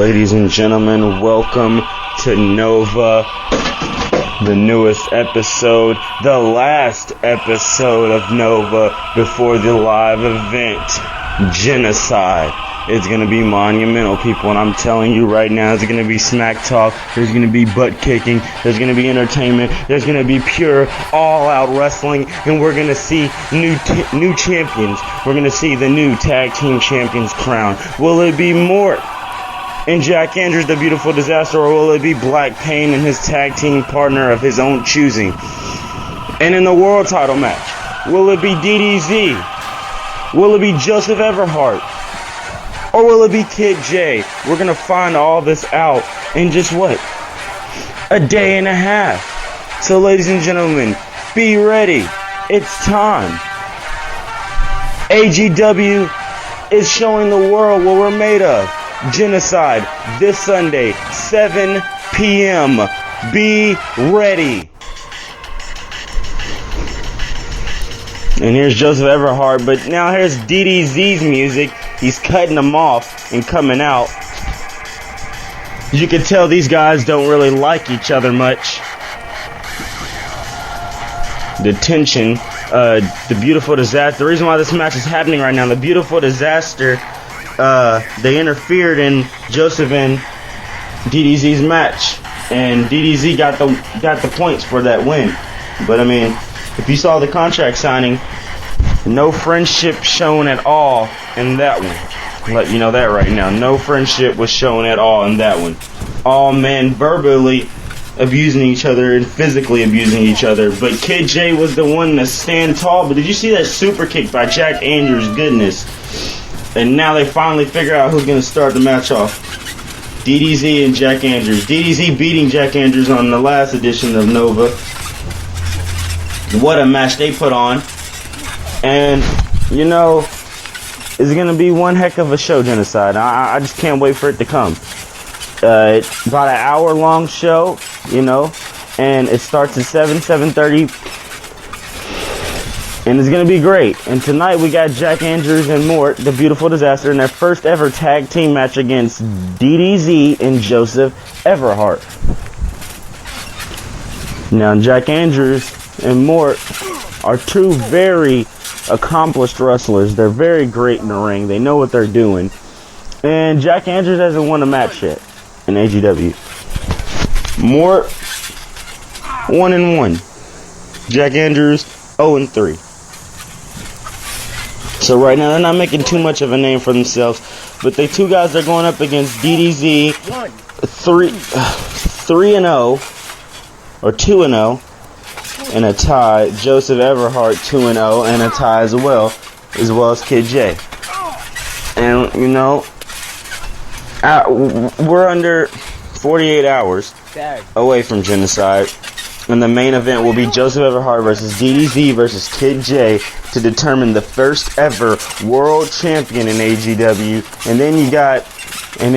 Ladies and gentlemen, welcome to Nova, the newest episode, the last episode of Nova before the live event, Genocide. It's going to be monumental, people, and I'm telling you right now, there's going to be smack talk, there's going to be butt kicking, there's going to be entertainment, there's going to be pure, all-out wrestling, and we're going to see new champions. We're going to see the new tag team champions crown. Will it be Mort and Jack Andrews, the Beautiful Disaster, or will it be Black Pain and his tag team partner of his own choosing? And in the world title match, will it be DDZ? Will it be Joseph Everhart? Or will it be Kid J? We're going to find all this out in just what? A day and a half. So ladies and gentlemen, be ready. It's time. AGW is showing the world what we're made of. Genocide this Sunday, 7 p.m. Be ready. And here's Joseph Everhart, but now here's DDZ's music. He's cutting them off and coming out. You can tell these guys don't really like each other much. The tension, the Beautiful Disaster. The reason why this match is happening right now, the Beautiful Disaster, they interfered in Joseph and DDZ's match, and DDZ got the points for that win. But I mean, if you saw the contract signing, no friendship shown at all in that one. I'll let you know that right now. No friendship was shown at all in that one. All men verbally abusing each other and physically abusing each other. But Kid J was the one to stand tall. But did you see that super kick by Jack Andrews? Goodness. And now they finally figure out who's going to start the match off. DDZ and Jack Andrews. DDZ beating Jack Andrews on the last edition of Nova. What a match they put on. And, you know, it's going to be one heck of a show, Genocide. I just can't wait for it to come. It's about an hour-long show, you know, and it starts at 7:30, and it's going to be great. And tonight we got Jack Andrews and Mort, the Beautiful Disaster, in their first ever tag team match against DDZ and Joseph Everhart. Now, Jack Andrews and Mort are two very accomplished wrestlers. They're very great in the ring. They know what they're doing. And Jack Andrews hasn't won a match yet in AGW. Mort 1-1. Jack Andrews 0-3. So right now they're not making too much of a name for themselves, but they two guys are going up against DDZ 3-0 or 2-0. And a tie, Joseph Everhart 2-0 and a tie as well as Kid J. And you know, we're under 48 hours away from Genocide, and the main event will be Joseph Everhart versus DDZ versus Kid J to determine the first ever world champion in AGW. And then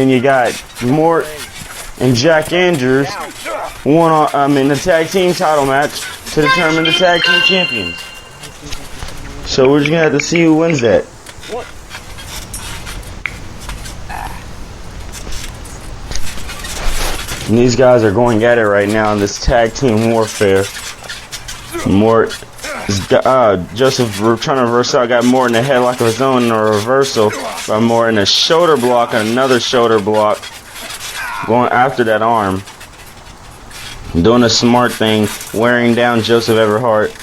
you got Mort and Jack Andrews the tag team title match to determine the tag team champions. So we're just gonna have to see who wins that. And these guys are going at it right now in this tag team warfare. Joseph trying to reverse out, got Mort in the headlock of his own in a reversal by Mort in a shoulder block and another shoulder block, going after that arm. Doing a smart thing, wearing down Joseph Everhart,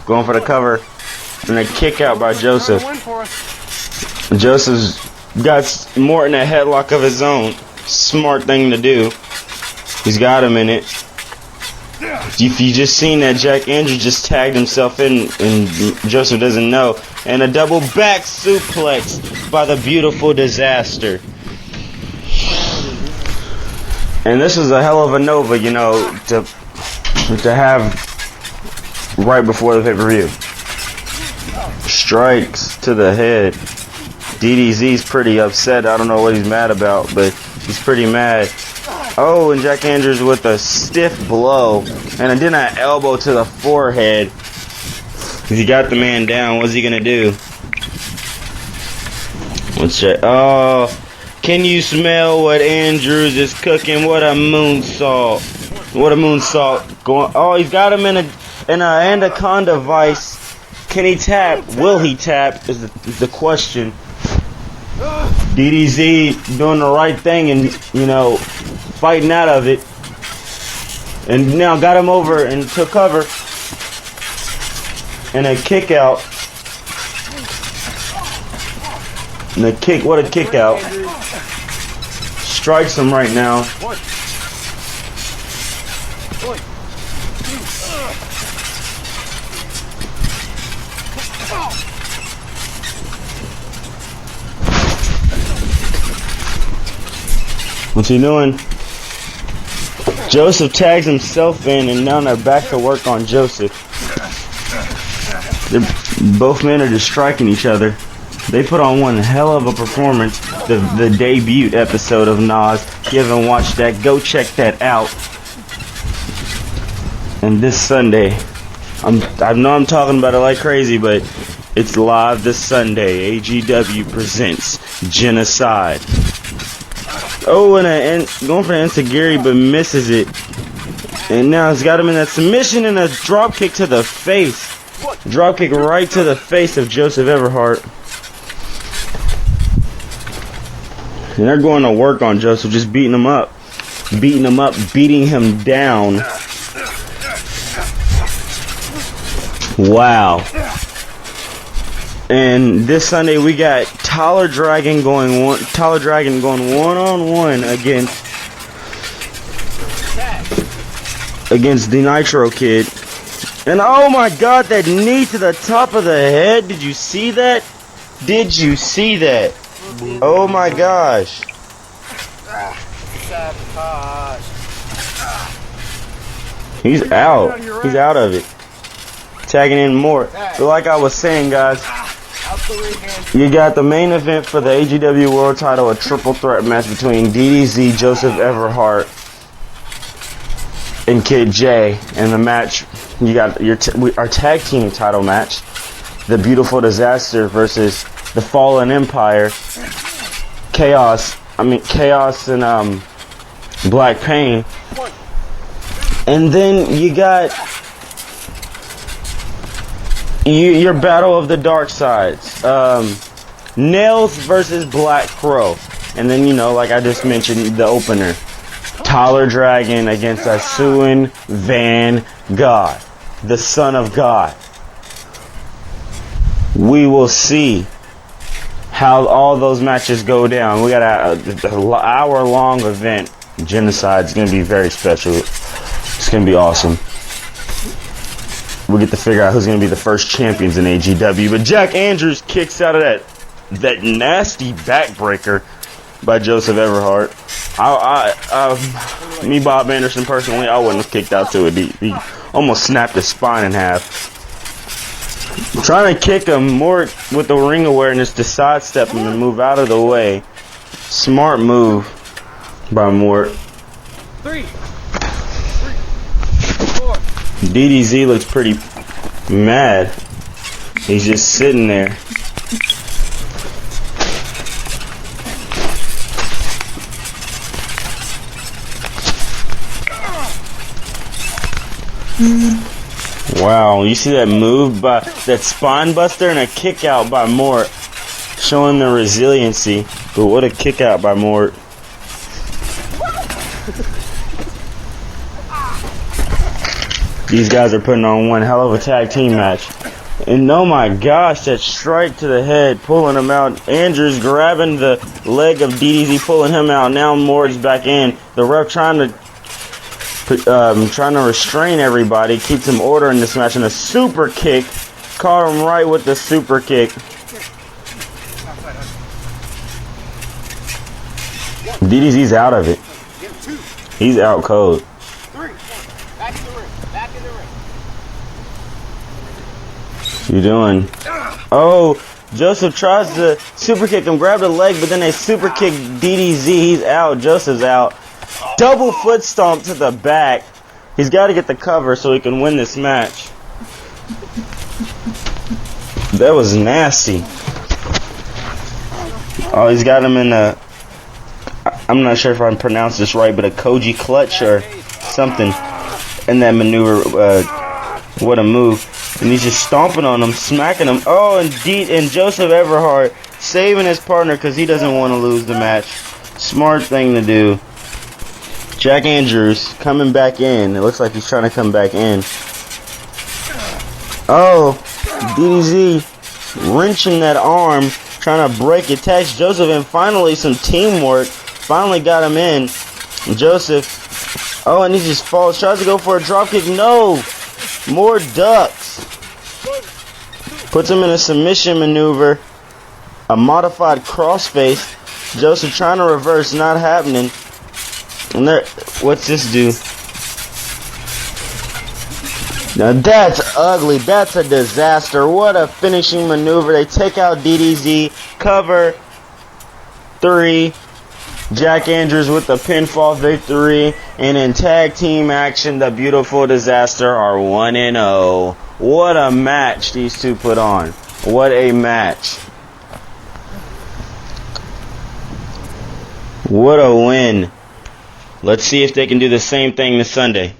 going for the cover, and a kick out by Joseph. Joseph's got Mort in a headlock of his own. Smart thing to do. He's got him in it. If you just seen that, Jack Andrews just tagged himself in, and Joseph doesn't know. And a double back suplex by the Beautiful Disaster. And this is a hell of a Nova, you know, to have right before the pay-per-view. Strikes to the head. DDZ's pretty upset. I don't know what he's mad about, but he's pretty mad. Oh, and Jack Andrews with a stiff blow. And then an elbow to the forehead. He got the man down. What's he going to do? Let's check. Oh, Can you smell what Andrews is cooking? What a moonsault. What a moonsault. Going. Oh, he's got him in an anaconda vice. Can he tap? Will he tap? Is the question. DDZ doing the right thing and, fighting out of it. And now got him over and took cover. And a kick out. And a kick, what a kick out. Strikes him right now. What's he doing? Joseph tags himself in, and now they're back to work on Joseph. Both men are just striking each other. They put on one hell of a performance. The debut episode of Nas. If you haven't watched that, go check that out. And this Sunday, I know I'm talking about it like crazy, but it's live this Sunday. AGW presents Genocide. Oh, and going for the enziguri, but misses it. And now he's got him in that submission and a drop kick to the face. Drop kick right to the face of Joseph Everhart. And they're going to work on Joseph, just beating him up, beating him down. Wow. And this Sunday we got Tyler Dragon going one-on-one against the Nitro Kid. And oh my God, that knee to the top of the head. Did you see that? Did you see that? Oh my gosh. He's out. He's out of it. Tagging in more. But like I was saying, guys, you got the main event for the AGW World Title, a triple threat match between DDZ, Joseph Everhart, and Kid J. And the match, you got our tag team title match, the Beautiful Disaster versus the Fallen Empire, Chaos and Black Pain. And then you got your battle of the dark sides, Nails versus Black Crow. And then, like I just mentioned, the opener, Tyler Dragon against Asuin Van God, the Son of God. We will see how all those matches go down. We got an hour-long event. Genocide is going to be very special. It's going to be awesome. We get to figure out who's going to be the first champions in AGW. But Jack Andrews kicks out of that nasty backbreaker by Joseph Everhart. Me, Bob Anderson, personally, I wouldn't have kicked out to it. He almost snapped his spine in half. I'm trying to kick him more with the ring awareness to sidestep him and move out of the way. Smart move by Mort. 3, 4. DDZ looks pretty mad. He's just sitting there. Wow, you see that move by that spine buster and a kick out by Mort, showing the resiliency. But what a kick out by Mort. These guys are putting on one hell of a tag team match. And oh my gosh, that strike to the head, pulling him out. Andrews grabbing the leg of DDZ, pulling him out. Now Mort's back in. The ref trying to restrain everybody, keep some order in this match. And a super kick, caught him right with the super kick. DDZ's out of it. He's out cold. You doing? Oh, Joseph tries to super kick him, grab the leg, but then they super kick DDZ. He's out. Joseph's out. Double foot stomp to the back. He's got to get the cover so he can win this match. That was nasty. Oh, he's got him in I'm not sure if I pronounced this right, but a Koji clutch or something in that maneuver. What a move. And he's just stomping on him, smacking him. Oh, and Joseph Everhart saving his partner because he doesn't want to lose the match. Smart thing to do. Jack Andrews coming back in. It looks like he's trying to come back in. Oh, DDZ wrenching that arm, trying to break it. Tags Joseph, and finally some teamwork. Finally got him in. Joseph. Oh, and he just falls. Tries to go for a dropkick. No. More ducks. Puts him in a submission maneuver. A modified crossface. Joseph trying to reverse. Not happening. And there, what's this do? Now that's ugly. That's a disaster. What a finishing maneuver. They take out DDZ. Cover 3. Jack Andrews with the pinfall victory. And in tag team action, the Beautiful Disaster are 1-0. What a match these two put on. What a match. What a win. Let's see if they can do the same thing this Sunday.